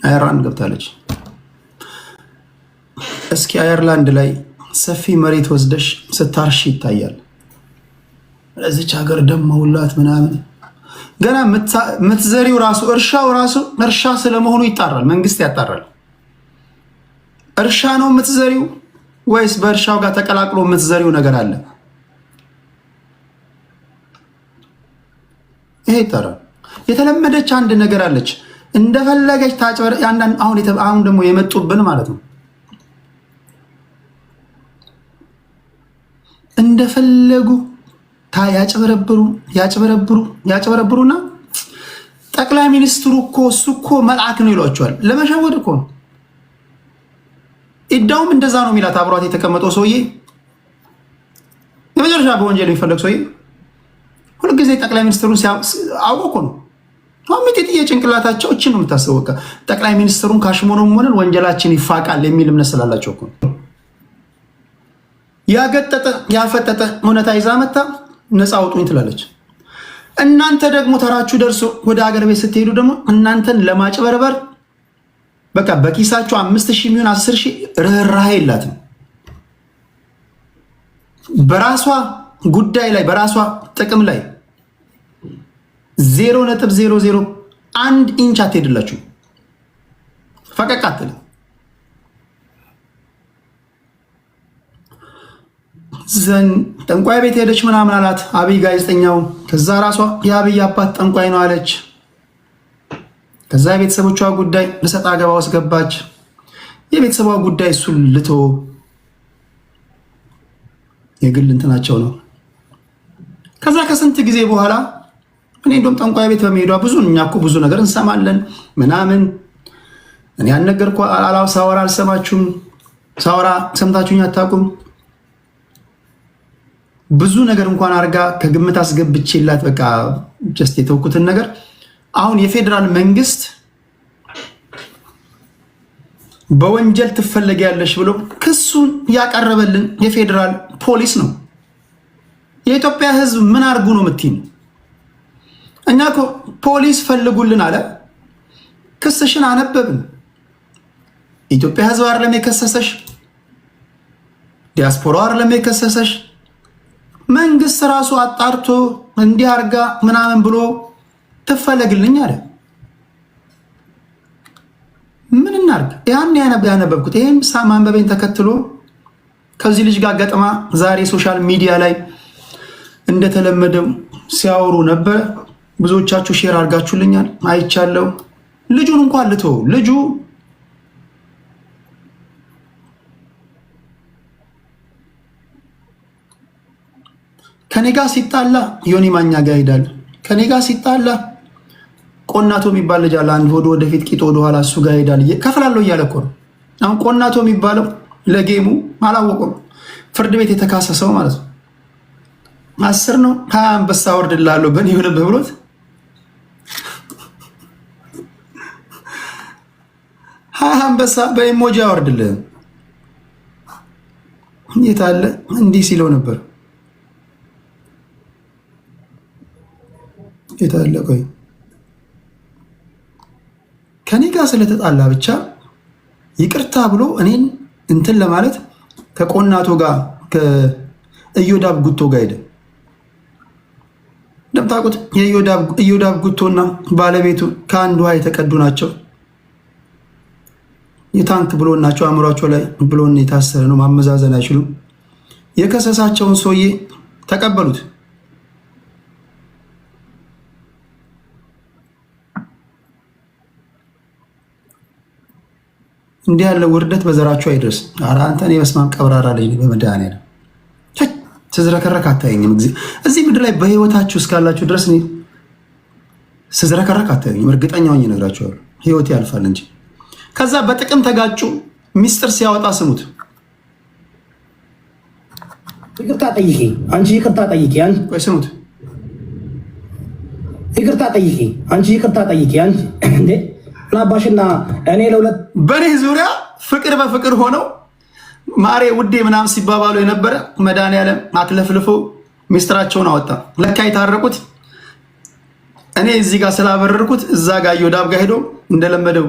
አየርላንድ ገብታለች። እስኪ አየርላንድ ላይ ሰፊ መሬት ወስደሽ ስታርሽ ይታያል። ለዚች ሀገር ደም መውላት ምናምን ገና ምትዘሪው ራሱ እርሻው ራሱ እርሻ ስለመሆኑ ይጣራል። መንግስት ያጣራል። እርሻ ነው ምትዘሪው ወይስ በእርሻው ጋር ተቀላቅሎ ምትዘሪው ነገር አለ? ይሄ ይጣራል። የተለመደች አንድ ነገር አለች። እንደፈለገች ታጭበር አሁን ደግሞ የመጡብን ማለት ነው። እንደፈለጉ ያጭበረብሩና ጠቅላይ ሚኒስትሩ እኮ እሱ እኮ መልአክ ነው ይሏቸዋል። ለመሸወድ እኮ ነው። ኢዳውም እንደዛ ነው የሚላት አብሯት የተቀመጠው ሰውዬ፣ የመጨረሻ በወንጀል የሚፈለግ ሰውዬ ሁልጊዜ ጠቅላይ ሚኒስትሩን አውቆ እኮ ነው ሚጤጥዬ ጭንቅላታቸው እችን ነው የምታስበው። ጠቅላይ ሚኒስትሩን ካሽሞነሞንን ወንጀላችን ይፋቃል የሚል እምነት ስላላቸው እኮ ነው። ያገጠጠ ያፈጠጠ እውነታ ይዛ መታ ነፃ አውጡኝ ትላለች። እናንተ ደግሞ ተራችሁ ደርሶ ወደ ሀገር ቤት ስትሄዱ ደግሞ እናንተን ለማጭበርበር በቃ በኪሳችሁ 5,000 የሚሆን 10,000 ርህራሄ የላትም። በራሷ ጉዳይ ላይ በራሷ ጥቅም ላይ 0.001 ኢንች አትሄድላችሁ። ፈቀቅ አትልም። ጠንቋይ ቤት ሄደች ምናምን አላት አብይ ጋዜጠኛው። ከዛ ራሷ የአብይ አባት ጠንቋይ ነው አለች። ከዛ የቤተሰቦቿ ጉዳይ ለሰጣ ገባ ውስጥ ገባች። የቤተሰቧ ጉዳይ እሱን ልቶ የግል እንትናቸው ነው። ከዛ ከስንት ጊዜ በኋላ እኔ እንደውም ጠንቋይ ቤት በመሄዷ እኛ እኮ ብዙ ነገር እንሰማለን ምናምን እኔ ያልነገርኩ ሳወራ አልሰማችሁም፣ ሳወራ ሰምታችሁኝ አታውቁም። ብዙ ነገር እንኳን አርጋ ከግምት አስገብቼላት በቃ ጀስት የተውኩትን ነገር አሁን የፌዴራል መንግስት በወንጀል ትፈለጊያለሽ ብሎ ክሱን ያቀረበልን የፌዴራል ፖሊስ ነው። የኢትዮጵያ ሕዝብ ምን አርጉ ነው የምትይኝ? እኛ እኮ ፖሊስ ፈልጉልን አለ፣ ክስሽን አነበብን። ኢትዮጵያ ሕዝብ አይደለም የከሰሰሽ፣ ዲያስፖራው አይደለም የከሰሰሽ። መንግስት ራሱ አጣርቶ እንዲህ አርጋ ምናምን ብሎ ትፈለግልኝ አለ። ምን እናርግ? ያን ያነበብኩት ይሄም ማንበቤን ተከትሎ ከዚህ ልጅ ጋር ገጥማ ዛሬ ሶሻል ሚዲያ ላይ እንደተለመደው ሲያወሩ ነበር። ብዙዎቻችሁ ሼር አድርጋችሁልኛል፣ አይቻለሁ። ልጁን እንኳን ልተው፣ ልጁ ከኔ ጋር ሲጣላ ዮኒ ማኛ ጋር ይሄዳል። ከኔ ጋር ሲጣላ ቆናቶ የሚባል ልጅ አለ፣ አንድ ሆዶ ወደፊት ቂጦ ወደኋላ፣ እሱ ጋር ይሄዳል። ከፍላለሁ እያለ እኮ ነው። አሁን ቆናቶ የሚባለው ለጌሙ አላወቁም። ፍርድ ቤት የተካሰሰው ማለት ነው 10 ነው 20 አንበሳ ወርድላለሁ በእኔ ሆነብህ ብሎት 20 አንበሳ በኢሞጂ አወርድልህ የት አለ እንዲህ ሲለው ነበር። የት አለ? ቆይ ከኔ ጋር ስለተጣላ ብቻ ይቅርታ ብሎ እኔን እንትን ለማለት ከቆናቶ ጋር ከኢዮዳብ ጉቶ ጋር ሄደ። እንደምታውቁት የኢዮዳብ ጉቶና ባለቤቱ ከአንድ ውሃ የተቀዱ ናቸው። የታንክ ብሎን ናቸው። አእምሯቸው ላይ ብሎን የታሰረ ነው። ማመዛዘን አይችሉም። የከሰሳቸውን ሰውዬ ተቀበሉት። እንዲህ ያለ ውርደት በዘራቸው አይደርስ። ኧረ አንተ እኔ በስመ አብ ቀብራራ ልጅ በመድኃኒዓለም ስዝረከረክ አታየኝም። እዚህ ምድር ላይ በህይወታችሁ እስካላችሁ ድረስ ስዝረከረክ አታየኝም። እርግጠኛ ሆኜ እነግራችኋለሁ። ህይወት ያልፋል እንጂ። ከዛ በጥቅም ተጋጩ። ሚስጥር ሲያወጣ ስሙት። ይቅርታ ጠይቂ አንቺ፣ ይቅርታ ጠይቂ አንቺ። ቆይ ስሙት። ይቅርታ ጠይቂ አንቺ፣ ይቅርታ ጠይቂ አንቺ። እንዴ ላባሽና እኔ ለሁለት በኔ ዙሪያ ፍቅር በፍቅር ሆነው ማሬ ውዴ ምናምን ሲባባሉ የነበረ መድኃኒዓለም አትለፍልፎ ሚስጥራቸውን አወጣ። ለካ የታረቁት እኔ እዚህ ጋር ስላበረርኩት እዛ ጋር ኢዮዳብ ጋር ሄዶ እንደለመደው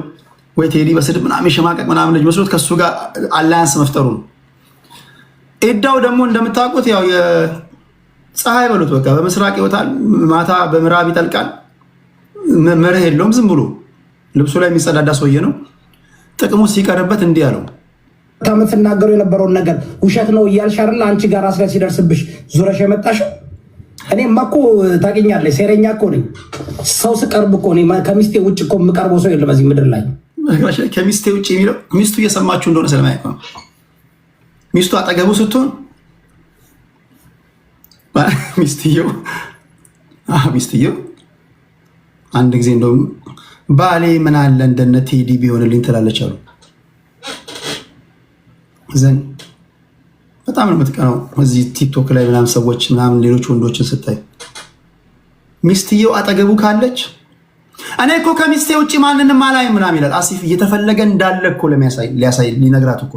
ወይ ቴዲ በስድብ ምናምን የሸማቀቅ ምናምን ልጅ መስሎት ከሱ ጋር አላያንስ መፍጠሩ ነው። ኤዳው ደግሞ እንደምታውቁት ያው የፀሐይ በሉት በቃ በምስራቅ ይወጣል፣ ማታ በምዕራብ ይጠልቃል። መርህ የለውም። ዝም ብሎ ልብሱ ላይ የሚጸዳዳ ሰውዬ ነው። ጥቅሙ ሲቀርበት እንዲህ አለው። የምትናገሩ የነበረውን ነገር ውሸት ነው እያልሽ አይደል? አንቺ ጋር አስራ ሲደርስብሽ ዙረሽ የመጣሽው። እኔማ እኮ ታውቂኛለሽ፣ ሴረኛ እኮ ነኝ። ሰው ስቀርብ እኮ ከሚስቴ ውጭ እኮ የምቀርበው ሰው የለም በዚህ ምድር ላይ። ከሚስቴ ውጭ የሚለው ሚስቱ እየሰማችሁ እንደሆነ ስለማያውቅ ነው። ሚስቱ አጠገቡ ስትሆን ሚስትየው አንድ ጊዜ እንደውም ባሌ ምን አለ እንደነ ቴዲ ቢሆንልኝ ትላለች አሉ። ዘን በጣም ነው የምትቀነው። እዚህ ቲክቶክ ላይ ምናምን ሰዎች ምናምን ሌሎች ወንዶችን ስታይ ሚስትየው አጠገቡ ካለች እኔ እኮ ከሚስቴ ውጭ ማንንም አላይም ምናምን ይላል። አሲፍ እየተፈለገ እንዳለ እኮ ሊያሳይ ሊነግራት እኮ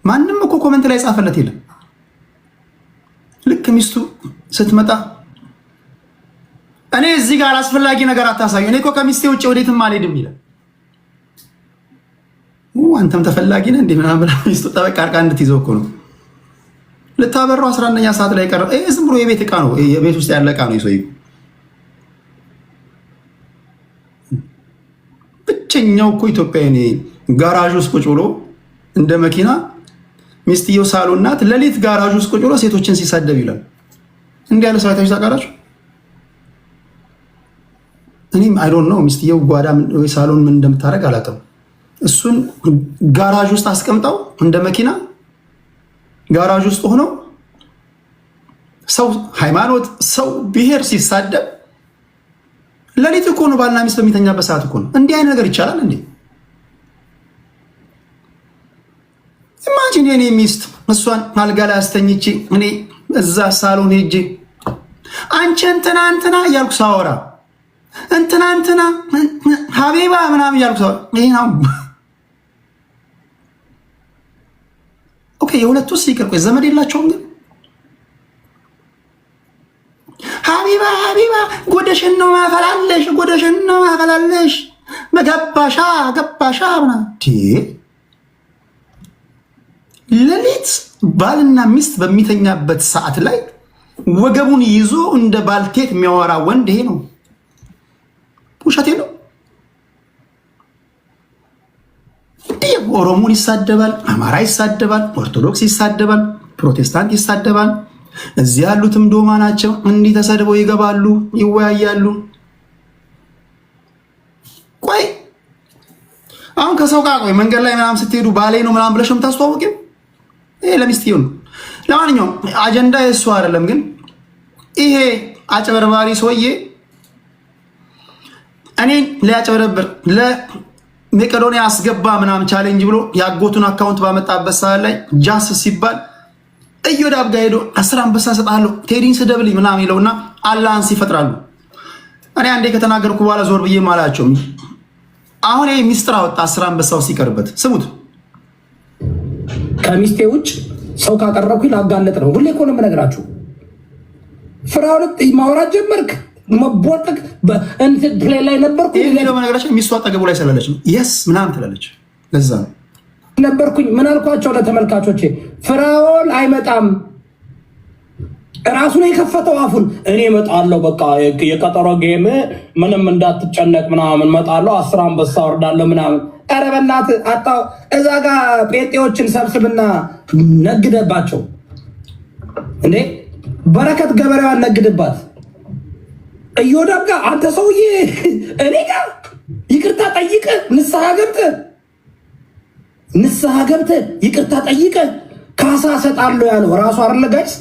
ማንም እኮ ኮመንት ላይ ጻፈለት የለም። ልክ ሚስቱ ስትመጣ እኔ እዚህ ጋር አስፈላጊ ነገር አታሳዩ፣ እኔ እኮ ከሚስቴ ውጭ ወዴትም አልሄድም ይላል። አንተም ተፈላጊ ነህ እንዴ ምናምን ብላ ሚስቱ ጠበቅ አድርጋ እንድትይዘው እኮ ነው። ልታበረው 11ኛ ሰዓት ላይ ቀረ። ይሄ ዝም ብሎ የቤት ዕቃ ነው፣ የቤት ውስጥ ያለ ዕቃ ነው። ይሰው ብቸኛው እኮ ኢትዮጵያዊ ጋራዥ ውስጥ ቁጭ ብሎ እንደ መኪና ሚስትየው ሳሎን ናት፣ ሌሊት ጋራዥ ውስጥ ቁጭ ብሎ ሴቶችን ሲሳደብ ይላል። እንዲህ ያለ ሰው አይታችሁ ታውቃላችሁ? እኔም አይ ዶንት ኖ ሚስትየው ጓዳ ወይ ሳሎን ምን እንደምታደርግ አላውቅም። እሱን ጋራዥ ውስጥ አስቀምጠው እንደ መኪና ጋራዥ ውስጥ ሆኖ ሰው ሃይማኖት፣ ሰው ብሔር ሲሳደብ ሌሊት እኮ ነው። ባልና ሚስት በሚተኛበት ሰዓት እኮ ነው። እንዲህ አይነት ነገር ይቻላል እንዴ? ኢማጂን የኔ ሚስት እሷን አልጋ ላይ አስተኝቼ እኔ እዛ ሳሎን ሄጄ አንቺ እንትና እያልኩ ሳወራ እንትና ሀቢባ ምናምን እያልኩ ሳወራ ይሄ ነው። ኦኬ የሁለቱ ይቅር፣ ቆይ ዘመድ የላቸውም ግን ሀቢባ ጎደሽን ነው ማፈላለሽ ገባሻ ምናምን ሌሊት ባልና ሚስት በሚተኛበት ሰዓት ላይ ወገቡን ይዞ እንደ ባልቴት የሚያወራ ወንድ ይሄ ነው። ውሸቴ ነው። ኦሮሞን ይሳደባል፣ አማራ ይሳደባል፣ ኦርቶዶክስ ይሳደባል፣ ፕሮቴስታንት ይሳደባል። እዚህ ያሉትም ዶማ ናቸው። እንዲህ ተሰድበው ይገባሉ፣ ይወያያሉ። ቆይ አሁን ከሰው ጋር ቆይ መንገድ ላይ ምናምን ስትሄዱ ባሌ ነው ምናምን ብለሽ የምታስተዋውቂው ይሄ ለሚስትየው ነው። ለማንኛውም አጀንዳ የእሱ አይደለም። ግን ይሄ አጭበርባሪ ሰውዬ እኔን ሊያጭበረብር ለመቄዶንያ አስገባ ምናምን ቻሌንጅ ብሎ ያጎቱን አካውንት ባመጣበት ሰዓት ላይ ጃስ ሲባል እዮዳብ ጋር ሄዶ 10 አንበሳ ሰጣለሁ ቴዲን ስደብልኝ ምናምን ይለውና አላንስ ይፈጥራሉ። እኔ አንዴ ከተናገርኩ በኋላ ዞር ብዬ ማላቸው አሁን ይሄ ሚስጥር አወጣ። 10 አንበሳው ሲቀርበት ስሙት። ከሚስቴ ውጭ ሰው ካቀረብኩኝ ላጋለጥ ነው። ሁሌ እኮ ነው የምነግራችሁ። ፍራውልት ማውራት ጀመርክ መቦጠቅ በእንትን ፕሌይ ላይ ነበርኩ። ይሄ ነው በነገራችን ሚስቱ አጠገቡ ላይ ስላለች ነው የስ ምናምን ትላለች። ለዛ ነው ነበርኩኝ። ምን አልኳቸው ለተመልካቾቼ? ፍራውል አይመጣም፣ ራሱ ነው የከፈተው አፉን። እኔ እመጣለሁ፣ በቃ የቀጠሮ ጌም ምንም እንዳትጨነቅ ምናምን እመጣለሁ፣ 10 አንበሳ ወርዳለሁ ምናምን። ኧረ በእናትህ አጣው። እዛ ጋር ጴጤዎችን ሰብስብና ነግደባቸው እንዴ! በረከት ገበሬዋን ነግድባት። እዮዳብ ጋር አንተ ሰውዬ እኔ ጋር ይቅርታ ጠይቀህ ንስሐ ገብተህ ይቅርታ ጠይቀህ ካሳ ሰጣለሁ ያለው ራሱ አይደለ ጋይስ?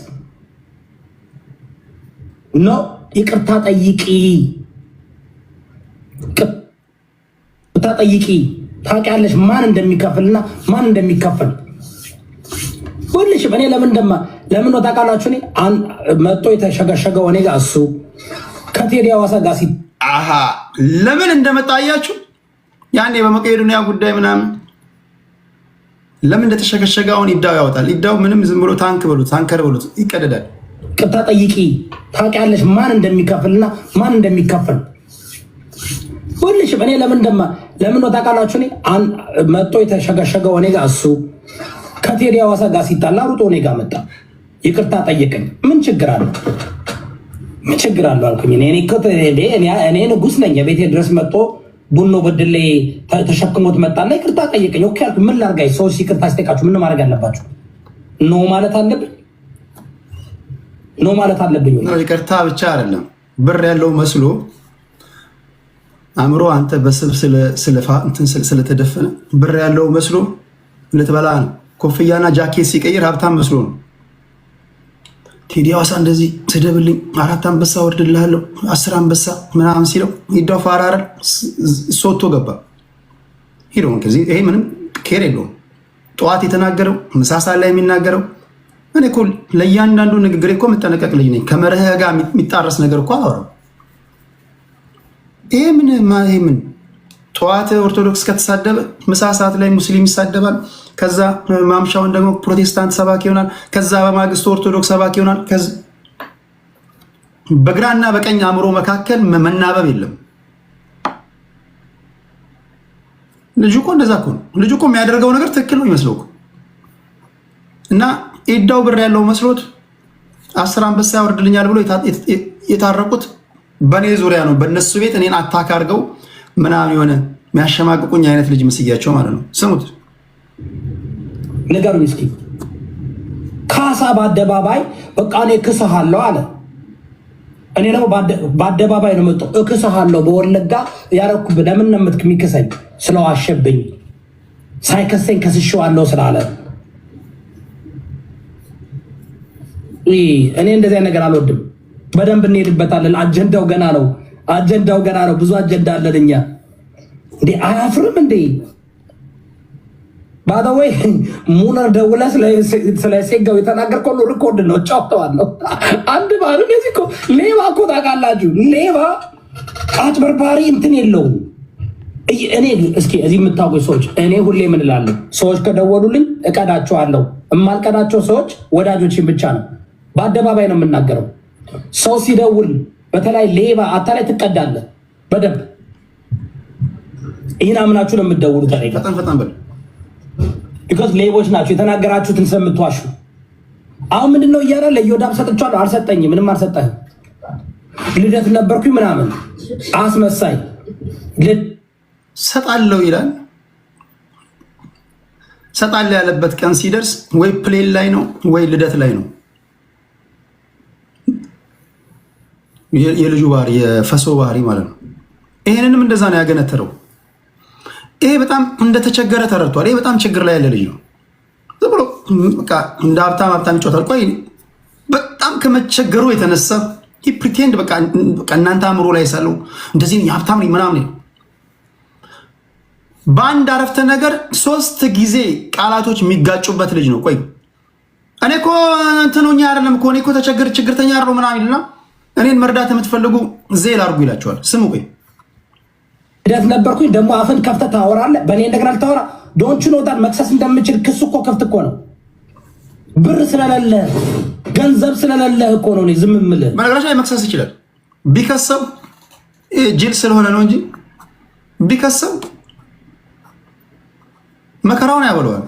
ኖ ይቅርታ ጠይቂ፣ ታውቂያለሽ ማን እንደሚከፍልና ማን እንደሚከፈል ሁልሽም። እኔ ለምን ነው ታውቃላችሁ? እኔ መጥቶ የተሸገሸገው እኔ ጋር እሱ ከቴዲ አዋሳ ጋር ለምን እንደመጣ አያችሁ? ያኔ በመቄዶንያ ጉዳይ ምናምን ለምን እንደተሸገሸገ አሁን ይዳው ያወጣል። ይዳው ምንም ዝም ብሎ ታንከር በሉት ይቀደዳል። ቅጣ ጠይቂ፣ ታውቂያለሽ ማን እንደሚከፍልና ማን እንደሚከፈል ሁልሽም። እኔ ለምን ነው ታውቃላችሁ? እኔ መጥቶ የተሸገሸገው እኔ ጋር እሱ ከቴዲ አዋሳ ጋር ሲጣላ ሩጦ እኔ ጋር መጣ። ይቅርታ ጠየቀኝ። ምን ችግር አለው? ምን ችግር አለው አልኩኝ። እኔ ንጉስ ነኝ። የቤቴ ድረስ መጥቶ ቡኖ በድሌ ተሸክሞት መጣና ይቅርታ ጠየቀኝ። ኦኬ አልኩኝ። ምን ላድርጋይ? ሰዎች ይቅርታ ሲጠይቃችሁ ምን ማድረግ አለባችሁ? ኖ ማለት አለብኝ? ኖ ማለት አለብኝ? ይቅርታ ብቻ አይደለም ብር ያለው መስሎ አእምሮ አንተ በስብ ስለተደፈነ ብር ያለው መስሎ ልትበላ ነው። ኮፍያና ጃኬት ሲቀይር ሀብታም መስሎ ነው። ቴዲ አዋሳ እንደዚህ ስደብልኝ 4 አንበሳ ወርድልሃለሁ 10 አንበሳ ምናምን ሲለው ይዳው ፋራራል ሶቶ ገባ ሄዶ። ከዚህ ይሄ ምንም ኬር የለውም። ጠዋት የተናገረው ምሳሳ ላይ የሚናገረው እኔ እኮ ለእያንዳንዱ ንግግር እኮ የምጠነቀቅ ልጅ ነኝ። ከመርህ ጋር የሚጣረስ ነገር እኮ አላወራም። ይሄ ምን ጠዋት ኦርቶዶክስ ከተሳደበ ምሳ ሰዓት ላይ ሙስሊም ይሳደባል። ከዛ ማምሻውን ደግሞ ፕሮቴስታንት ሰባኪ ይሆናል። ከዛ በማግስቱ ኦርቶዶክስ ሰባኪ ይሆናል። በግራና በቀኝ አእምሮ መካከል መናበብ የለም። ልጁ እኮ እንደዛ እኮ ነው። ልጁ እኮ የሚያደርገው ነገር ትክክል ነው ይመስለው እና ኢዳው ብር ያለው መስሎት 10 አንበሳ ያወርድልኛል ብሎ የታረቁት በእኔ ዙሪያ ነው። በእነሱ ቤት እኔን አታክ አድርገው ምናምን የሆነ የሚያሸማቅቁኝ አይነት ልጅ መስያቸው ማለት ነው። ስሙት ነገሩ እስኪ ካሳ በአደባባይ በቃ እኔ እክስሃለሁ አለ። እኔ ደግሞ በአደባባይ ነው መጣሁ እክስሃለሁ። በወለጋ ያረኩብ ለምን ነው የሚከሰኝ? ስለዋሸብኝ ሳይከሰኝ ከስሼዋለሁ ስላለ እኔ እንደዚህ ነገር አልወድም። በደንብ እንሄድበታለን። አጀንዳው ገና ነው። አጀንዳው ገና ነው። ብዙ አጀንዳ አለን እኛ። እንዴ አያፍርም እንዴ? ባዳወይ ሙነር ደውላ ስለ ሴጋው የተናገርከው ሁሉ ሪኮርድ ነው። ጫውተዋለሁ። አንድ ባሉ ለዚህ እኮ ሌባ እኮ ታውቃላችሁ። ሌባ አጭበርባሪ እንትን የለውም። እኔ እስኪ እዚህ የምታውቁ ሰዎች እኔ ሁሌ ምን እላለሁ? ሰዎች ከደወሉልኝ እቀዳቸዋለሁ። የማልቀዳቸው ሰዎች ወዳጆችን ብቻ ነው። በአደባባይ ነው የምናገረው። ሰው ሲደውል በተለይ ሌባ አታላይ ትቀዳለህ በደንብ። ይህን አምናችሁ ነው የምትደውሉት። ፈጠን በል ቢኮዝ ሌቦች ናቸው የተናገራችሁትን ስለምትዋሹ። አሁን ምንድነው እያለ ለዮዳብ ሰጥቻለሁ። አልሰጠኝም። ምንም አልሰጠህም። ልደት ነበርኩኝ ምናምን አስመሳይ ሰጣለው ይላል። ሰጣለው ያለበት ቀን ሲደርስ ወይ ፕሌን ላይ ነው ወይ ልደት ላይ ነው። የልጁ ባህሪ የፈሶ ባህሪ ማለት ነው። ይሄንንም እንደዛ ነው ያገነተረው። ይሄ በጣም እንደተቸገረ ተረድቷል። ይሄ በጣም ችግር ላይ ያለ ልጅ ነው። ዝም ብሎ በቃ እንደ ሀብታም ይጫወታል። ቆይ በጣም ከመቸገሩ የተነሳ ፕሪቴንድ በቃ እናንተ አእምሮ ላይ ሳለው እንደዚህ የሀብታም ምናምን በአንድ አረፍተ ነገር 3 ጊዜ ቃላቶች የሚጋጩበት ልጅ ነው። ቆይ እኔ እኮ እንትኑኛ አይደለም እኮ እኔ እኮ ችግርተኛ አይደለም ምናምን ይልና እኔን መርዳት የምትፈልጉ ዜል አድርጉ ይላቸዋል። ስሙ ቆይ ልደት ነበርኩኝ ደግሞ አፍን ከፍተህ ታወራለህ። በእኔ እንደገና ልታወራ ዶንቹ ነው ዳን መክሰስ እንደምችል ክሱ እኮ ከፍት እኮ ነው። ብር ስለሌለ ገንዘብ ስለሌለ እኮ ነው እኔ ዝም የምልህ። በነገራችን ላይ መክሰስ ይችላል። ቢከሰው ጅል ስለሆነ ነው እንጂ ቢከሰው መከራውን ያበለዋል።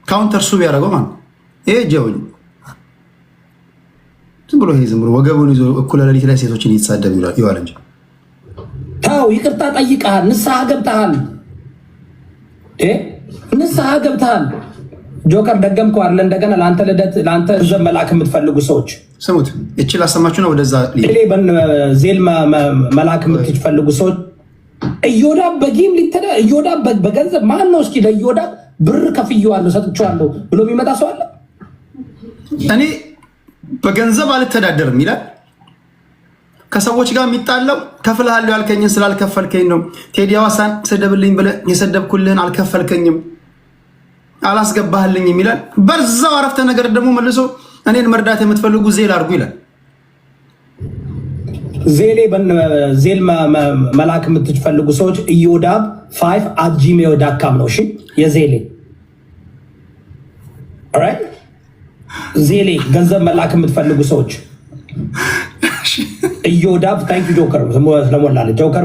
ካውንተር ሱ ቢያደርገው ማለት ይሄ ጀውኝ ዝም ብሎ ወገቡን ይዞ እኩለ ሌሊት ላይ ሴቶችን እየተሳደብ ይዋል እንጂ ታው ይቅርታ ጠይቀሃል። ንስሐ ገብተሃል። ንስሐ ገብተሃል። ጆከር ደገምከው አይደል? እንደገና ለአንተ ልደት ለአንተ ገንዘብ መላክ የምትፈልጉ ሰዎች ስሙት። እቺ ላሰማችሁ ነው። ወደዛ ዜል መላክ የምትፈልጉ ሰዎች እዮዳብ በጌም ሊተዳ እዮዳብ በገንዘብ ማን ነው እስኪ ለእዮዳብ ብር ከፍዬዋለሁ ሰጥቼዋለሁ ብሎ የሚመጣ ሰው አለ? እኔ በገንዘብ አልተዳደርም ይላል። ከሰዎች ጋር የሚጣለው ከፍልሃለሁ ያልከኝን ስላልከፈልከኝ ነው። ቴዲ አዋሳን ስደብልኝ ብለህ የሰደብኩልህን አልከፈልከኝም አላስገባህልኝም ይላል። በዛው አረፍተ ነገር ደግሞ መልሶ እኔን መርዳት የምትፈልጉ ዜል አድርጉ ይላል። ዜል መላክ የምትፈልጉ ሰዎች እዮዳብ 5@gmail.com ነው። እሺ የዜሌ ዜሌ ገንዘብ መላክ የምትፈልጉ ሰዎች እዮዳብ ታንክ ጆከር ስለሞላለ ጆከር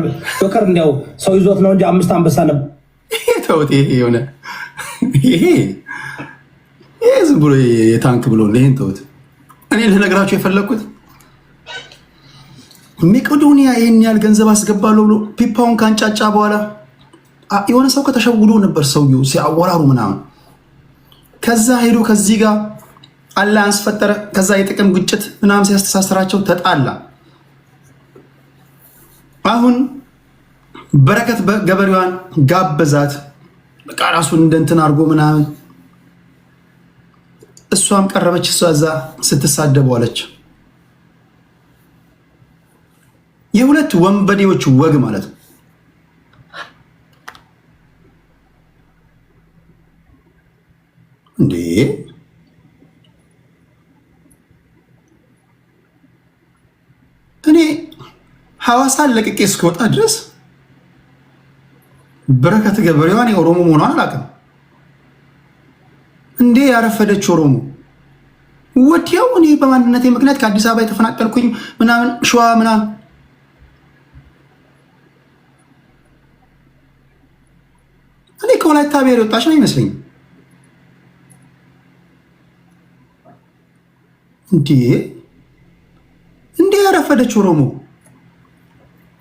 እንዲያው ሰው ይዞት ነው እንጂ 5 አንበሳ ነበር። ተውት። ይሄ የሆነ ይሄ ዝም ብሎ የታንክ ብሎ ይሄን ተውት። እኔ ልነግራችሁ የፈለግኩት መቄዶንያ ይህን ያህል ገንዘብ አስገባለሁ ብሎ ፒፓውን ካንጫጫ በኋላ የሆነ ሰው ከተሸውዶ ነበር ሰውየው ሲያወራሩ ምናምን። ከዛ ሄዶ ከዚህ ጋር አላያንስ ፈጠረ። ከዛ የጥቅም ግጭት ምናምን ሲያስተሳስራቸው ተጣላ። አሁን በረከት ገበሬዋን ጋበዛት። በቃ ራሱን እንደንትን አድርጎ ምናምን እሷም ቀረበች። እሷ እዛ ስትሳደብ ዋለች። የሁለት ወንበዴዎች ወግ ማለት ነው። እንዴ እኔ ሐዋሳን ለቅቄ እስከወጣ ድረስ በረከት ገበሬዋን የኦሮሞ መሆኗን አላውቅም። እንዴ ያረፈደች ኦሮሞ ወዲያው እኔ በማንነቴ ምክንያት ከአዲስ አበባ የተፈናቀልኩኝ ምናምን ሸዋ ምናምን እኔ ከወላይታ ብሔር የወጣች ነው ይመስለኝ። እንዴ ያረፈደች ኦሮሞ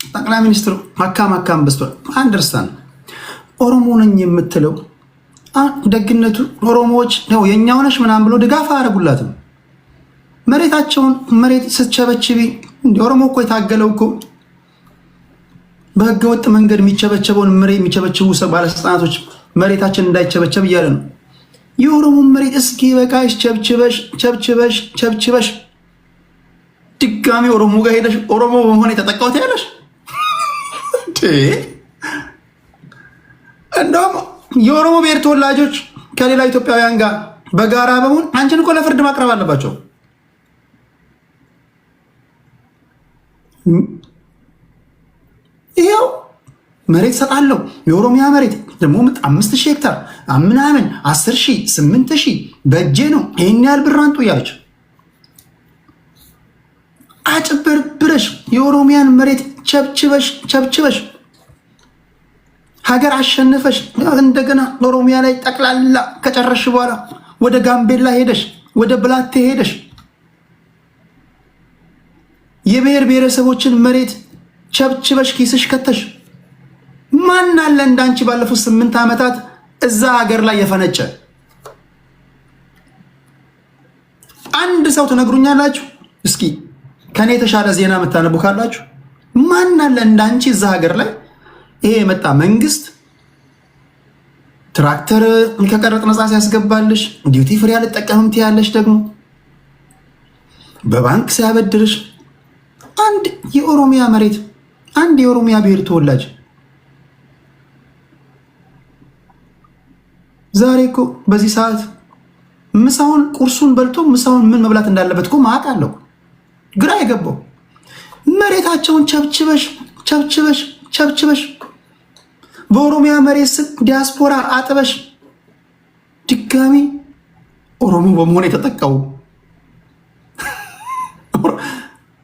ጠቅላይ ሚኒስትሩ ማካም በስቷል። አንደርስታንድ ኦሮሞ ነኝ የምትለው ደግነቱ ኦሮሞዎች ነው የኛ ሆነሽ ምናምን ብሎ ድጋፍ አያደርጉላትም። መሬታቸውን መሬት ስትቸበችቢ እንደ ኦሮሞ እኮ የታገለው እኮ በህገወጥ መንገድ የሚቸበቸበውን መሬት የሚቸበችቡ ባለስልጣናቶች መሬታችን እንዳይቸበቸብ እያለ ነው። የኦሮሞ መሬት እስኪ በቃሽ ቸብችበሽ ድጋሚ ኦሮሞ ጋር ሄደሽ ኦሮሞ በመሆን የተጠቃሁት ያለሽ እንደውም የኦሮሞ ብሔር ተወላጆች ከሌላ ኢትዮጵያውያን ጋር በጋራ በመሆን አንቺን እኮ ለፍርድ ማቅረብ አለባቸው። ይኸው መሬት ሰጣለሁ የኦሮሚያ መሬት ደግሞ 5000 ሄክታር ምናምን 10,000 8,000 በእጄ ነው ይህን ያህል ብር አንጡ እያለች አጭበርብረሽ የኦሮሚያን መሬት ቸብችበሽ ሀገር አሸንፈሽ እንደገና ኦሮሚያ ላይ ጠቅላላ ከጨረሽ በኋላ ወደ ጋምቤላ ሄደሽ ወደ ብላቴ ሄደሽ የብሔር ብሔረሰቦችን መሬት ቸብችበሽ ኪስሽ ከተሽ ማን አለ እንዳንቺ ባለፉት 8 ዓመታት እዛ ሀገር ላይ የፈነጨ አንድ ሰው ትነግሩኛላችሁ? እስኪ ከኔ የተሻለ ዜና የምታነቡ ካላችሁ ማን አለ እንዳንቺ እዛ ሀገር ላይ ይሄ የመጣ መንግስት ትራክተር ከቀረጥ ነፃ ሲያስገባልሽ ዲዩቲ ፍሪ አልጠቀምም ትያለሽ፣ ደግሞ በባንክ ሲያበድርሽ አንድ የኦሮሚያ መሬት አንድ የኦሮሚያ ብሔር ተወላጅ ዛሬ እኮ በዚህ ሰዓት ምሳውን ቁርሱን በልቶ ምሳውን ምን መብላት እንዳለበት እኮ ማወቅ አለው። ግራ የገባው መሬታቸውን ቸብችበሽ በኦሮሚያ መሬት ስም ዲያስፖራ አጥበሽ ድጋሚ ኦሮሞ በመሆን የተጠቀሙ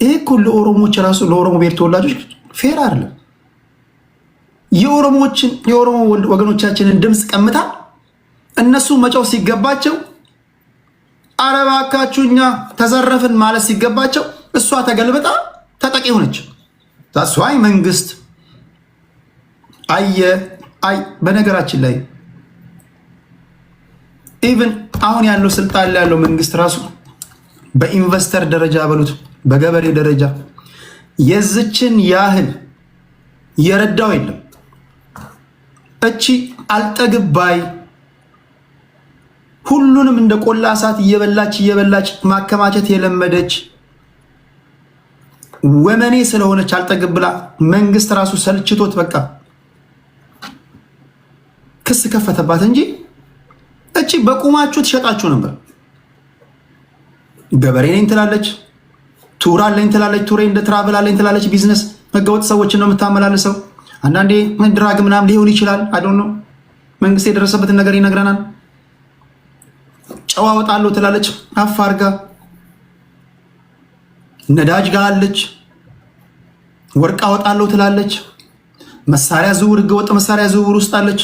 ይሄ እኮ ለኦሮሞች ራሱ ለኦሮሞ ብሔር ተወላጆች ፌር አይደለም። የኦሮሞ ወገኖቻችንን ድምፅ ቀምታ እነሱ መጫው ሲገባቸው አረባካችሁ እኛ ተዘረፍን ማለት ሲገባቸው እሷ ተገልብጣ ተጠቂ ሆነች። ታስዋይ መንግስት በነገራችን ላይ ኢቭን አሁን ያለው ስልጣን ላይ ያለው መንግስት ራሱ በኢንቨስተር ደረጃ በሉት በገበሬ ደረጃ የዝችን ያህል የረዳው የለም። እቺ አልጠግባይ ሁሉንም እንደ ቆላ እሳት እየበላች ማከማቸት የለመደች ወመኔ ስለሆነች አልጠግብ ብላ መንግስት ራሱ ሰልችቶት በቃ ክስ ከፈተባት እንጂ እቺ በቁማችሁ ትሸጣችሁ ነበር። ገበሬ ነኝ ትላለች፣ ቱር አለኝ ትላለች፣ ቱሬ እንደ ትራቨል አለኝ ትላለች። ቢዝነስ ህገወጥ ሰዎችን ነው የምታመላልሰው። አንዳንዴ ድራግ ምናምን ሊሆን ይችላል። አይዶን ነው መንግስት የደረሰበትን ነገር ይነግረናል። ጨዋ ወጣለሁ ትላለች አፋርጋ። ነዳጅ ጋር አለች፣ ወርቅ አወጣለሁ ትላለች፣ መሳሪያ ዝውውር፣ ህገወጥ መሳሪያ ዝውውር ውስጥ አለች።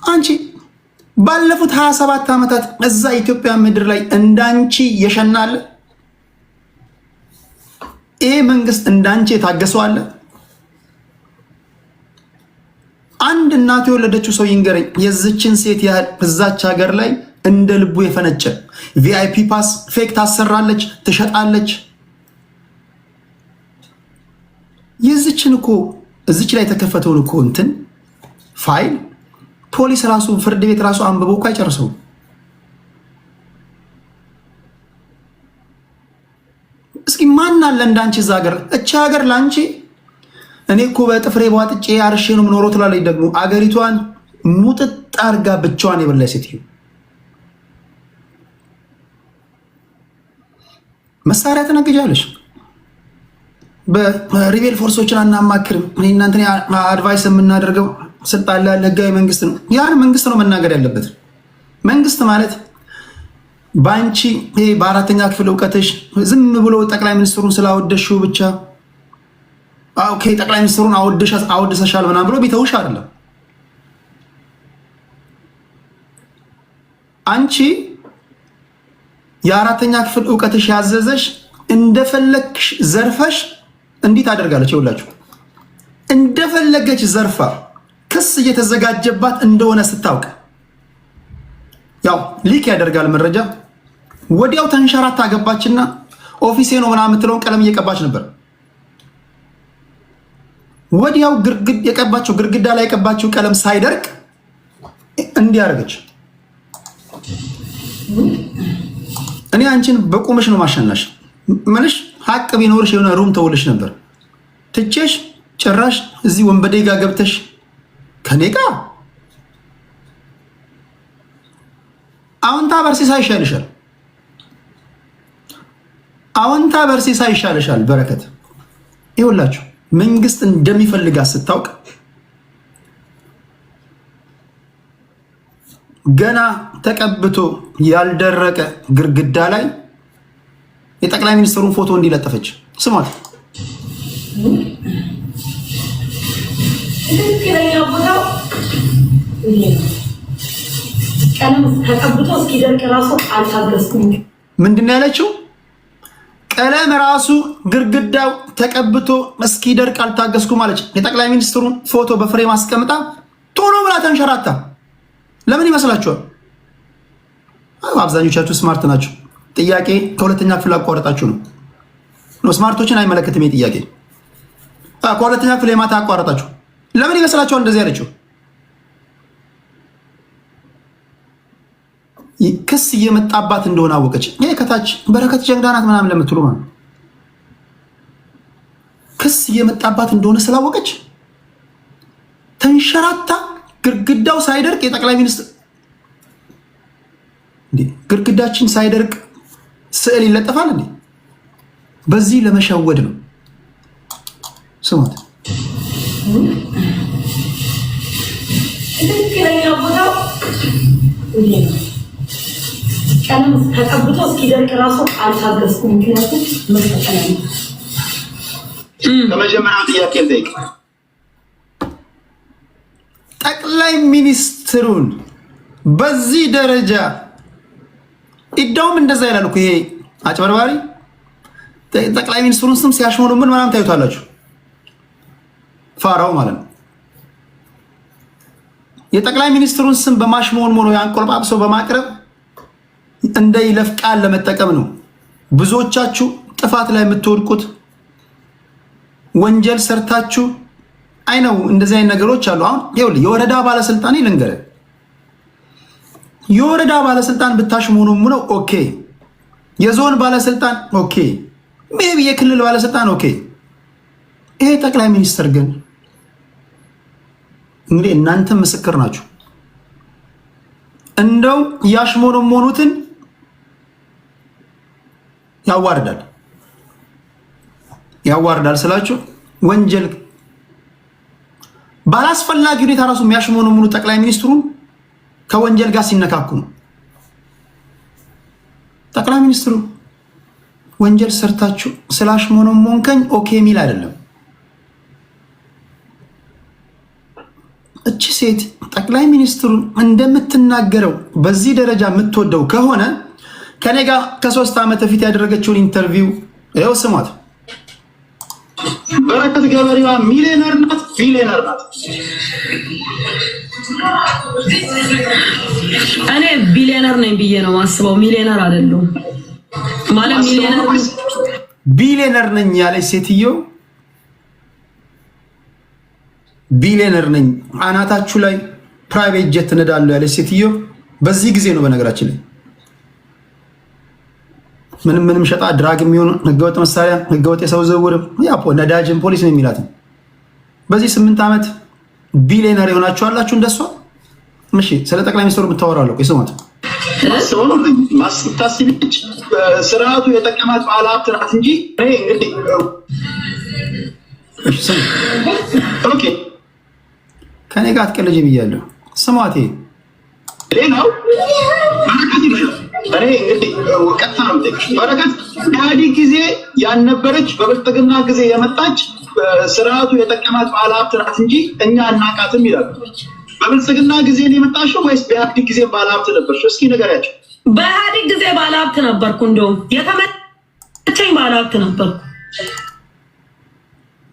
አንቺ ባለፉት 27 ዓመታት እዛ ኢትዮጵያ ምድር ላይ እንዳንቺ የሸናለ ይሄ መንግስት እንዳንቺ የታገሰዋለ? አንድ እናቱ የወለደችው ሰው ይንገረኝ የዚችን ሴት ያህል እዛች ሀገር ላይ እንደ ልቡ የፈነጨ ቪአይፒ ፓስ ፌክ ታሰራለች፣ ትሸጣለች። የዚችን እኮ እዚች ላይ የተከፈተውን እኮ እንትን ፋይል ፖሊስ ራሱ ፍርድ ቤት ራሱ አንብበው እኮ አይጨርሰው። እስኪ ማን አለ እንዳንቺ እዛ ሀገር? እቺ ሀገር ላንቺ እኔ እኮ በጥፍሬ በዋጥጬ አርሼ ነው የምኖረው ትላለች። ደግሞ አገሪቷን ሙጥጥ አርጋ ብቻዋን የበላች ሴትዮ መሳሪያ ትነግጃለሽ። በሪቤል ፎርሶችን አናማክርም። እኔ እናንተ አድቫይስ የምናደርገው ስልጣን ላይ ያለ ህጋዊ መንግስት ነው። ያን መንግስት ነው መናገር ያለበት። መንግስት ማለት በአንቺ በአራተኛ ክፍል እውቀትሽ ዝም ብሎ ጠቅላይ ሚኒስትሩን ስላወደሽው ብቻ ኦኬ ጠቅላይ ሚኒስትሩን አወድሰሻል ምናምን ብሎ ቢተውሽ አይደለም። አንቺ የአራተኛ ክፍል እውቀትሽ ያዘዘሽ እንደፈለግሽ ዘርፈሽ እንዴት አደርጋለች? ይኸውላችሁ እንደፈለገች ዘርፋ ክስ እየተዘጋጀባት እንደሆነ ስታውቅ ያው ሊክ ያደርጋል መረጃ። ወዲያው ተንሸራታ ገባችና ኦፊሴ ነው ምናምን የምትለውን ቀለም እየቀባች ነበር። ወዲያው የቀባችው ግድግዳ ላይ የቀባችው ቀለም ሳይደርቅ እንዲያርገች እኔ አንቺን በቁምሽ ነው ማሸናሽ ምንሽ ሀቅ ቢኖርሽ የሆነ ሩም ተውልሽ ነበር። ትቼሽ ጭራሽ እዚህ ወንበዴ ጋር ገብተሽ ከኔ ጋር አዎንታ በርሲሳ ይሻልሻል። አዎንታ በርሲሳ ይሻልሻል። በረከት ይኸውላችሁ መንግስት እንደሚፈልጋት ስታውቅ ገና ተቀብቶ ያልደረቀ ግድግዳ ላይ የጠቅላይ ሚኒስትሩን ፎቶ እንዲለጠፈች ስሟት። ምንድን ነው ያለችው? ቀለም ራሱ ግድግዳው ተቀብቶ እስኪደርቅ አልታገስኩም አለች። የጠቅላይ ሚኒስትሩን ፎቶ በፍሬም አስቀምጣ ቶሎ ብላ ተንሸራታ። ለምን ይመስላችኋል? አብዛኞቻችሁ ስማርት ናቸው። ጥያቄ ከሁለተኛ ክፍል አቋረጣችሁ ነው። ስማርቶችን አይመለከትም። ጥያቄ ከሁለተኛ ክፍል የማታ አቋረጣችሁ። ለምን ይመስላችኋል እንደዚህ ያለችው? ክስ እየመጣባት እንደሆነ አወቀች። ይሄ ከታች በረከት ጀግና ናት ምናምን ለምትሉ ማለት ክስ እየመጣባት እንደሆነ ስላወቀች ተንሸራታ ግድግዳው ሳይደርቅ የጠቅላይ ሚኒስትር ግድግዳችን ሳይደርቅ ስዕል ይለጠፋል እንዴ? በዚህ ለመሸወድ ነው። ስሙት። ቀለም ተቀብቶ እስኪደርቅ ራሱ አልታገስኩም። ምክንያቱም ከመጀመሪያው ጥያቄ ጠይቅ። ጠቅላይ ሚኒስትሩን በዚህ ደረጃ ኢዳውም እንደዛ ይላል እኮ ይሄ አጭበርባሪ ጠቅላይ ሚኒስትሩን ስም ሲያሽሙኑ ምን ምናምን ታዩታላችሁ። ፋራው ማለት ነው። የጠቅላይ ሚኒስትሩን ስም በማሽሞን ሞኖ ያንቆልጳጵሰው በማቅረብ እንደ ይለፍ ቃል ለመጠቀም ነው ብዙዎቻችሁ ጥፋት ላይ የምትወድቁት። ወንጀል ሰርታችሁ አይነው እንደዚህ አይነት ነገሮች አሉ። አሁን ይኸውልህ የወረዳ ባለስልጣን ልንገርህ፣ የወረዳ ባለስልጣን ብታሽሞኑም ነው ኦኬ፣ የዞን ባለስልጣን ኦኬ፣ ሜቢ የክልል ባለስልጣን ኦኬ። ይሄ ጠቅላይ ሚኒስትር ግን እንግዲህ እናንተ ምስክር ናችሁ። እንደው ያሽሞኑትን ያዋርዳል ስላችሁ ወንጀል ባላስፈላጊ ሁኔታ ራሱ የሚያሽሞኑሙኑ ጠቅላይ ሚኒስትሩን ከወንጀል ጋር ሲነካኩ ነው። ጠቅላይ ሚኒስትሩ ወንጀል ሰርታችሁ ስላሽ ሞንከኝ ኦኬ ሚል አይደለም። እቺ ሴት ጠቅላይ ሚኒስትሩን እንደምትናገረው በዚህ ደረጃ የምትወደው ከሆነ ከኔ ጋር ከ3 ዓመት በፊት ያደረገችውን ኢንተርቪው ይኸው ስሟት። በረከት ገበሬዋ ሚሊዮነር ናት፣ ቢሊዮነር ናት። እኔ ቢሊዮነር ነኝ ብዬ ነው ማስበው፣ ሚሊዮነር አይደለሁም። ማለት ቢሊዮነር ነኝ ያለች ሴትዮ ቢሊዮነር ነኝ አናታችሁ ላይ ፕራይቬት ጀት ነዳለሁ ያለች ሴትዮ በዚህ ጊዜ ነው። በነገራችን ላይ ምንም ሸጣ ድራግ የሚሆኑ ህገወጥ መሳሪያ፣ ህገወጥ የሰው ዝውውር፣ ነዳጅን ፖሊስ ነው የሚላት። በዚህ 8 ዓመት ቢሊዮነር የሆናችሁ አላችሁ እንደሷ። እሺ ስለ ጠቅላይ ሚኒስትሩ የምታወራለሁ ይስማት። ማስታስቢች ስርዓቱ የጠቀማት ባለሀብት ናት እንጂ እንግዲህ ኦኬ ከኔ ጋር አትቀልጅ ብያለሁ። ስሟት። ሌላው በረከት ይላል። እኔ እንግዲህ ቀጥታ ነው የምጠይቅሽ። በረከት ኢህአዴግ ጊዜ ያልነበረች በብልጽግና ጊዜ የመጣች ስርዓቱ የጠቀማት ባለሀብት ናት እንጂ እኛ አናቃትም ይላሉ። በብልጽግና ጊዜ ነው የመጣሽው ወይስ በኢህአዴግ ጊዜ ባለሀብት ነበርሽ? እስኪ ንገሪያቸው። በኢህአዴግ ጊዜ ባለሀብት ነበርኩ። እንደውም የተመቸኝ ባለሀብት ነበርኩ።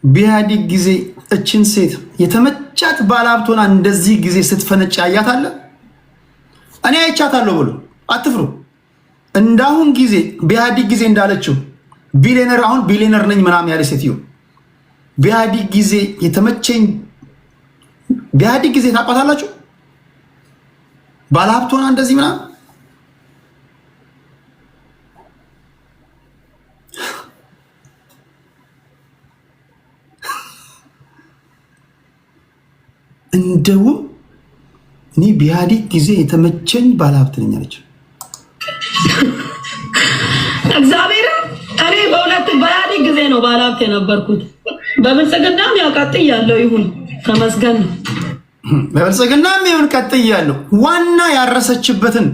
በኢህአዴግ ጊዜ እችን ሴት የተመቻት ባለሀብት ሆና እንደዚህ ጊዜ ስትፈነጭ አያታለ? እኔ አይቻታለሁ ብሎ አትፍሩ። እንዳሁን ጊዜ በኢህአዴግ ጊዜ እንዳለችው ቢሊዮነር አሁን ቢሊዮነር ነኝ ምናምን ያለ ሴትዮ በኢህአዴግ ጊዜ የተመቸኝ በኢህአዴግ ጊዜ ታውቃታላችሁ? ባለሀብት ሆና እንደዚህ ምናምን እንደውም እኔ በኢህአዴግ ጊዜ የተመቸኝ ባለሀብት ነኝ አለች። እግዚአብሔር እኔ በእውነት በኢህአዴግ ጊዜ ነው ባለሀብት የነበርኩት። በብልጽግናም ያው ቀጥያለሁ፣ ይሁን ተመስገን ነው። በብልጽግናም ይሁን ቀጥያለሁ። ዋና ያረሰችበትን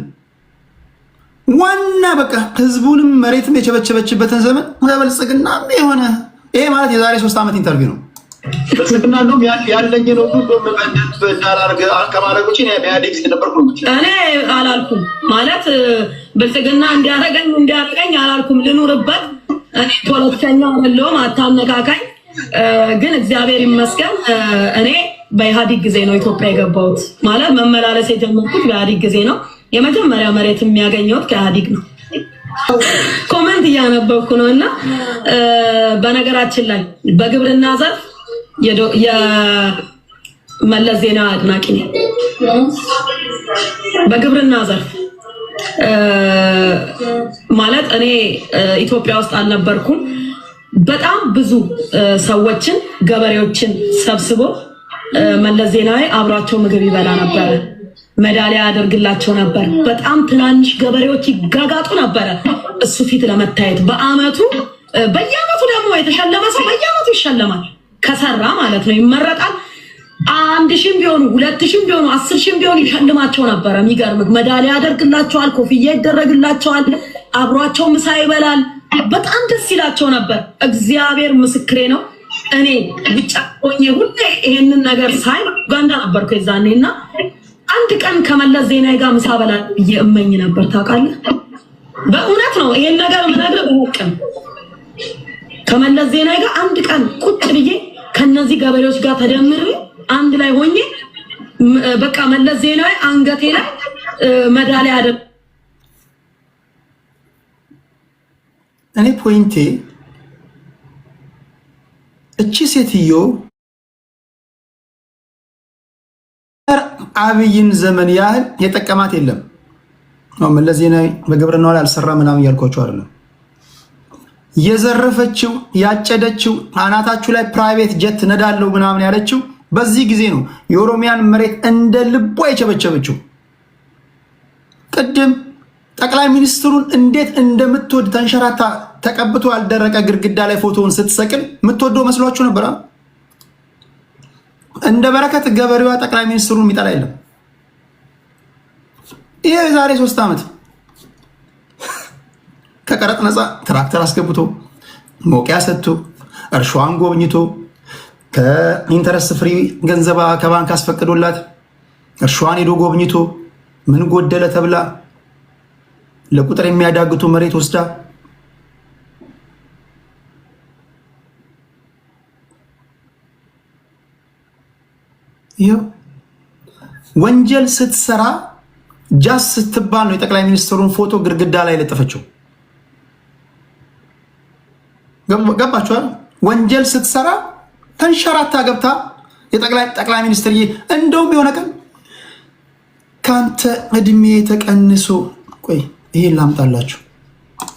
ዋና በቃ ህዝቡንም መሬትም የቸበቸበችበትን ዘመን በብልጽግናም የሆነ ይሄ ማለት የዛሬ 3 ዓመት ኢንተርቪው ነው። ብልጽግና ነው ያለኝ ነው ሁሉ በመንደት ከማድረግ ውጭ በኢህአዴግ ጊዜ ነበርኩ ነው። እኔ አላልኩም ማለት ብልጽግና እንዲያደርገኝ አላልኩም። ልኑርበት። እኔ ፖለቲከኛ አይደለሁም፣ አታነካካኝ። ግን እግዚአብሔር ይመስገን እኔ በኢህአዴግ ጊዜ ነው ኢትዮጵያ የገባሁት። ማለት መመላለስ የጀመርኩት በኢህአዴግ ጊዜ ነው። የመጀመሪያ መሬት የሚያገኘሁት ከኢህአዴግ ነው። ኮሜንት እያነበብኩ ነው። እና በነገራችን ላይ በግብርና ዘርፍ የመለስ ዜናዊ አድናቂ ነኝ። በግብርና ዘርፍ ማለት እኔ ኢትዮጵያ ውስጥ አልነበርኩም። በጣም ብዙ ሰዎችን ገበሬዎችን ሰብስቦ መለስ ዜናዊ አብሯቸው ምግብ ይበላ ነበረ፣ ሜዳሊያ ያደርግላቸው ነበር። በጣም ትናንሽ ገበሬዎች ይጋጋጡ ነበረ እሱ ፊት ለመታየት። በየአመቱ ደግሞ የተሸለመ ሰው በየአመቱ ይሸለማል ከሰራ ማለት ነው፣ ይመረጣል። 1000 ቢሆኑ 2000 ቢሆኑ 10000 ቢሆኑ ይሸልማቸው ነበረ። የሚገርም ሜዳሊያ ያደርግላቸዋል፣ ኮፍያ ይደረግላቸዋል፣ አብሯቸው ምሳ ይበላል። በጣም ደስ ይላቸው ነበር። እግዚአብሔር ምስክሬ ነው። እኔ ውጭ ሆኜ ሁሌ ይሄንን ነገር ሳይ ኡጋንዳ ነበርኩ የዛኔና አንድ ቀን ከመለስ ዜናዊ ጋር ምሳ በላል ብዬ እመኝ ነበር። ታውቃለህ፣ በእውነት ነው ይሄን ነገር ምነግርህ በወቅም ከመለስ ዜናዊ ጋር አንድ ቀን ቁጭ ብዬ ከነዚህ ገበሬዎች ጋር ተደምሬ አንድ ላይ ሆኜ በቃ መለስ ዜናዊ አንገቴ ላይ ሜዳሊያ ያደርግ። እኔ ፖይንቴ እቺ ሴትዮ አብይን ዘመን ያህል የጠቀማት የለም። መለስ ዜናዊ በግብርናው ላይ አልሰራ ምናምን እያልኳቸው አይደለም። የዘረፈችው ያጨደችው አናታችሁ ላይ ፕራይቬት ጀት ነዳለው ምናምን ያለችው በዚህ ጊዜ ነው። የኦሮሚያን መሬት እንደ ልቧ የቸበቸበችው። ቅድም ጠቅላይ ሚኒስትሩን እንዴት እንደምትወድ ተንሸራታ ተቀብቶ ያልደረቀ ግድግዳ ላይ ፎቶውን ስትሰቅል የምትወደው መስሏችሁ ነበር። እንደ በረከት ገበሬዋ ጠቅላይ ሚኒስትሩን የሚጠላ የለም። ይሄ የዛሬ 3 ዓመት ከቀረጥ ነፃ ትራክተር አስገብቶ ሞቂያ ሰጥቶ እርሻዋን ጎብኝቶ ከኢንተረስት ፍሪ ገንዘብ ከባንክ አስፈቅዶላት እርሻዋን ሄዶ ጎብኝቶ ምን ጎደለ ተብላ ለቁጥር የሚያዳግቱ መሬት ወስዳ ይኸው ወንጀል ስትሰራ ጃስ ስትባል ነው የጠቅላይ ሚኒስትሩን ፎቶ ግድግዳ ላይ ለጠፈችው። ገባችኋል? ወንጀል ስትሰራ ተንሸራታ ገብታ የጠቅላይ ሚኒስትር እንደውም የሆነ ቀን ካንተ እድሜ ተቀንሶ ቆይ ይሄን ላምጣላችሁ።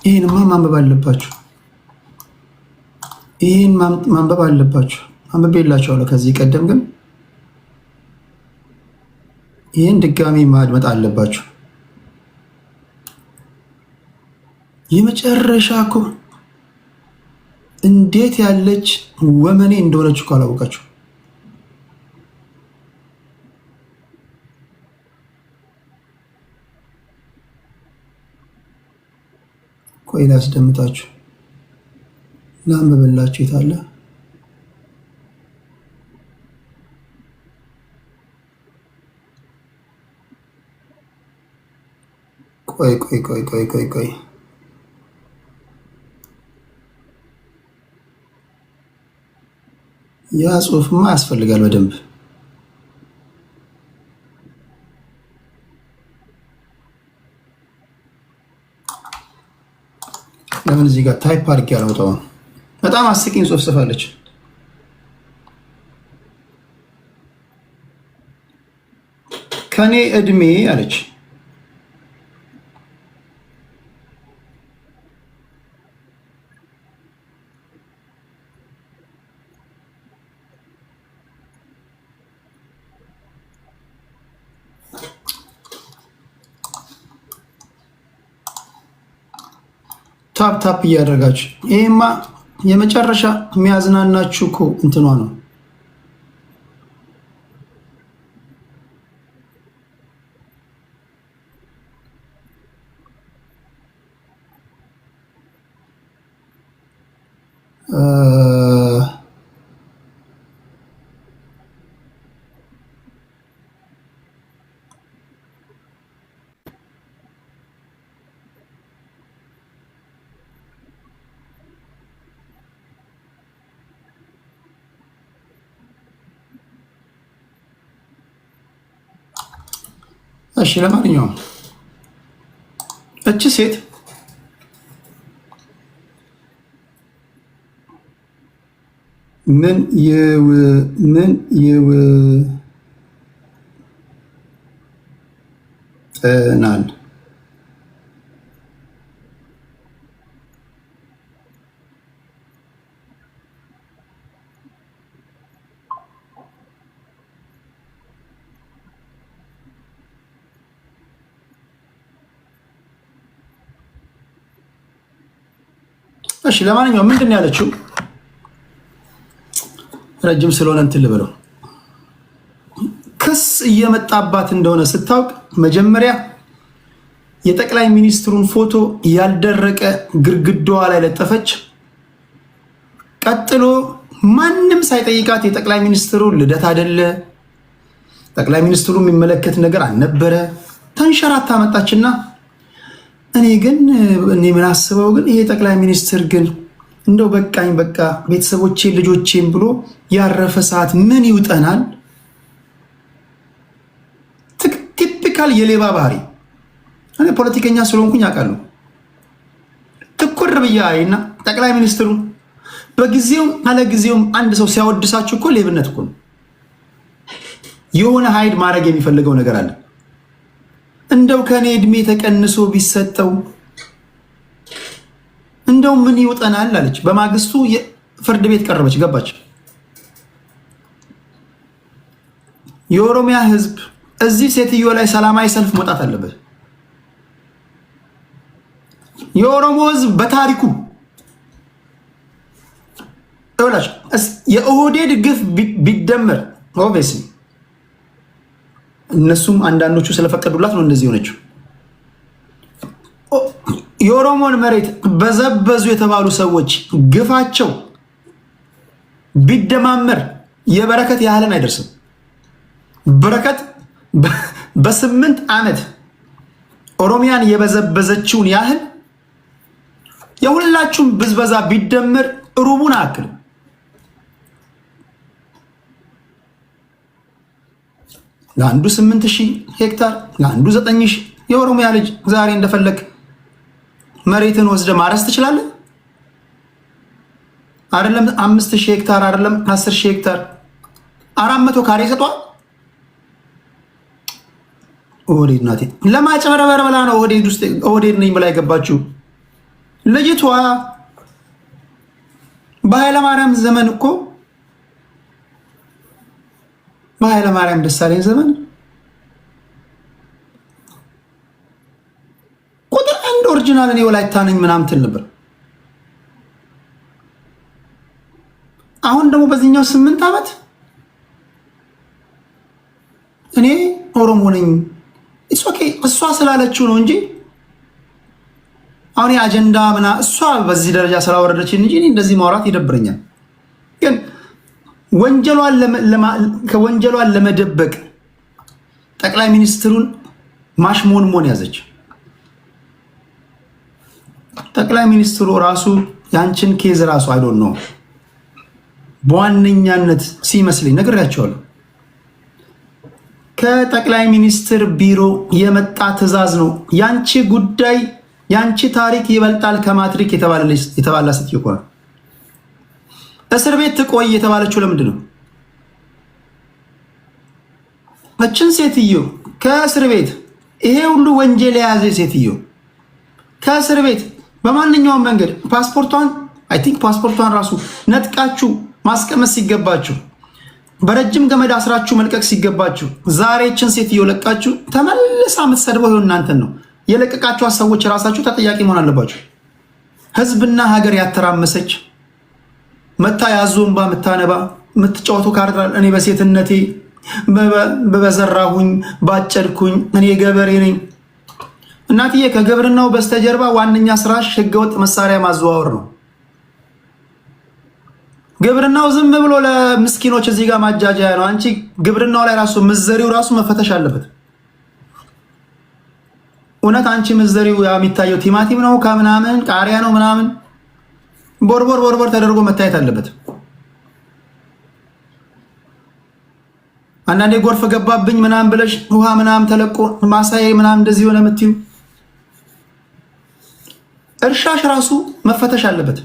ይሄንማ ማንበብ አለባችሁ። ይሄን ማንበብ አለባችሁ። አንብቤላችኋለሁ ከዚህ ቀደም ግን ይህን ድጋሚ ማድመጥ አለባችሁ። የመጨረሻ እኮ እንዴት ያለች ወመኔ እንደሆነች እኮ አላወቃችሁ። ቆይ ላስደምጣችሁ፣ ላንብብላችሁ። የታለ ቆይ ያ ጽሁፍማ ያስፈልጋል በደንብ። ለምን እዚህ ጋር ታይፕ አድርጌ አላወጣውም? በጣም አስቂኝ ጽሁፍ ጽፋለች። ከኔ እድሜ አለች ታፕ እያደረጋችሁ ይሄማ የመጨረሻ የሚያዝናናችሁ እኮ እንትኗ ነው። እሺ ለማንኛውም እቺ ሴት ምን ይውጠናል? እሺ ለማንኛውም ምንድን ያለችው ረጅም ስለሆነ እንትን ልበለው። ክስ እየመጣባት እንደሆነ ስታውቅ መጀመሪያ የጠቅላይ ሚኒስትሩን ፎቶ ያልደረቀ ግድግዳዋ ላይ ለጠፈች። ቀጥሎ ማንም ሳይጠይቃት የጠቅላይ ሚኒስትሩ ልደት አይደለ፣ ጠቅላይ ሚኒስትሩ የሚመለከት ነገር አልነበረ፣ ተንሸራታ መጣችና እኔ ምን አስበው ግን ይሄ ጠቅላይ ሚኒስትር ግን እንደው በቃኝ በቃ ቤተሰቦቼ ልጆቼም ብሎ ያረፈ ሰዓት ምን ይውጠናል? ቲፒካል የሌባ ባህሪ። እኔ ፖለቲከኛ ስለሆንኩኝ አውቃለሁ። ትኩር ብያይና ጠቅላይ ሚኒስትሩ በጊዜውም አለጊዜውም አንድ ሰው ሲያወድሳችሁ እኮ ሌብነት እኮ ነው። የሆነ ሀይድ ማድረግ የሚፈልገው ነገር አለ። እንደው ከኔ እድሜ ተቀንሶ ቢሰጠው እንደው ምን ይውጠናል አለች። በማግስቱ ፍርድ ቤት ቀረበች፣ ገባች። የኦሮሚያ ህዝብ እዚህ ሴትዮ ላይ ሰላማዊ ሰልፍ መውጣት አለበት። የኦሮሞ ህዝብ በታሪኩ የኦህዴድ ግፍ ቢደመር ኦብቪየስሊ እነሱም አንዳንዶቹ ስለፈቀዱላት ነው እንደዚህ ሆነችው። የኦሮሞን መሬት በዘበዙ የተባሉ ሰዎች ግፋቸው ቢደማመር የበረከት ያህልን አይደርስም። በረከት በ8 ዓመት ኦሮሚያን የበዘበዘችውን ያህል የሁላችሁም ብዝበዛ ቢደመር ሩቡን አያክልም። ለአንዱ 8000 ሄክታር ለአንዱ 9000 የኦሮሚያ ልጅ ዛሬ እንደፈለግ መሬትን ወስደ ማረስ ትችላለህ። አይደለም 5000 ሄክታር አይደለም 10000 ሄክታር 400 ካሬ ሰጧል። ኦህዴድ ናት ለማጭበርበር ብላ ነው ኦህዴድ ውስጥ ኦህዴድ ነኝ ብላ የገባችው ልጅቷ። በኃይለማርያም ዘመን እኮ በኃይለማርያም ደሳለኝ ዘመን ቁጥር 1 ኦሪጂናል እኔ ወላይታ ነኝ ምናምን ትል ነበር። አሁን ደግሞ በዚህኛው 8 ዓመት እኔ ኦሮሞ ነኝ እሷ ስላለችው ነው እንጂ አሁን የአጀንዳ ምና እሷ በዚህ ደረጃ ስላወረደች እንጂ እኔ እንደዚህ ማውራት ይደብረኛል። ግን ወንጀሏን ለመደበቅ ጠቅላይ ሚኒስትሩን ማሽሞንሞን ያዘች። ጠቅላይ ሚኒስትሩ ራሱ ያንቺን ኬዝ ራሱ አይዶን ነው በዋነኛነት ሲመስለኝ ነግሬያቸዋለሁ። ከጠቅላይ ሚኒስትር ቢሮ የመጣ ትዕዛዝ ነው። ያንቺ ጉዳይ ያንቺ ታሪክ ይበልጣል ከማትሪክ የተባለ ሴትዮ እኮ ነው። እስር ቤት ትቆይ የተባለችው ለምንድን ነው? እችን ሴትዮ ከእስር ቤት ይሄ ሁሉ ወንጀል የያዘ ሴትዮ ከእስር ቤት በማንኛውም መንገድ ፓስፖርቷን አይ ቲንክ ፓስፖርቷን ራሱ ነጥቃችሁ ማስቀመጥ ሲገባችሁ በረጅም ገመድ አስራችሁ መልቀቅ ሲገባችሁ ዛሬ እችን ሴትዮ ለቃችሁ ተመልሳ የምትሰድበው እናንተን ነው። የለቀቃችኋት ሰዎች ራሳችሁ ተጠያቂ መሆን አለባችሁ። ህዝብና ሀገር ያተራመሰች መታ ያዞንባ ምታነባ የምትጫወቱ ካርድራል እኔ በሴትነቴ በበዘራሁኝ ባጨድኩኝ እኔ ገበሬ ነኝ። እናትዬ ከግብርናው በስተጀርባ ዋነኛ ስራሽ ህገወጥ መሳሪያ ማዘዋወር ነው። ግብርናው ዝም ብሎ ለምስኪኖች እዚህ ጋር ማጃጃያ ነው። አንቺ ግብርናው ላይ ራሱ ምዘሪው ራሱ መፈተሽ አለበት። እውነት አንቺ ምዘሪው የሚታየው ቲማቲም ነው ከምናምን ቃሪያ ነው ምናምን ቦርቦር ተደርጎ መታየት አለበት። አንዳንዴ ጎርፍ ገባብኝ ምናምን ብለሽ ውሃ ምናምን ተለቆ ማሳዬ ምናምን እንደዚህ ሆነ የምትዩ እርሻሽ ራሱ መፈተሽ አለበት።